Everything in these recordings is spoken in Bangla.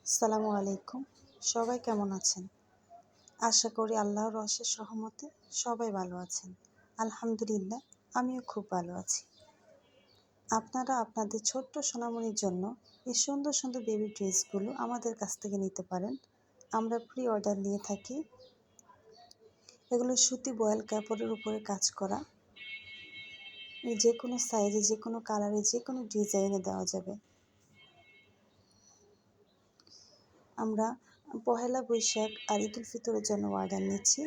আসসালামু আলাইকুম। সবাই কেমন আছেন? আশা করি আল্লাহর অশেষ রহমতে সবাই ভালো আছেন। আলহামদুলিল্লাহ, আমিও খুব ভালো আছি। আপনারা আপনাদের ছোট্ট সোনামণির জন্য এই সুন্দর সুন্দর বেবি ড্রেসগুলো আমাদের কাছ থেকে নিতে পারেন। আমরা প্রি অর্ডার নিয়ে থাকি। এগুলো সুতি বয়েল কাপড়ের উপরে কাজ করা। যে কোনো সাইজে, যে কোনো কালারে, যে কোনো ডিজাইনে দেওয়া যাবে। আমরা পহেলা বৈশাখ আর ঈদ উল ফিতরের জন্য অর্ডার নিচ্ছি।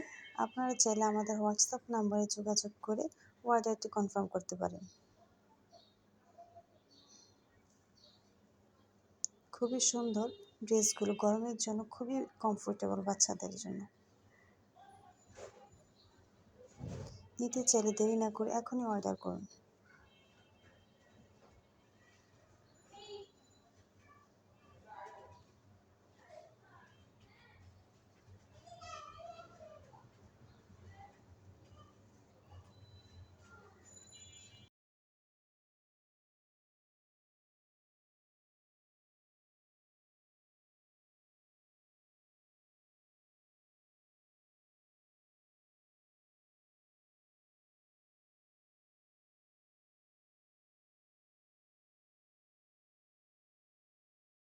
আপনারা চাইলে আমাদের হোয়াটসঅ্যাপ নাম্বারে যোগাযোগ করে অর্ডারটি কনফার্ম করতে পারেন। খুবই সুন্দর ড্রেসগুলো, গরমের জন্য খুবই কমফোর্টেবল বাচ্চাদের জন্য। নিতে চাইলে দেরি না করে এখনই অর্ডার করুন।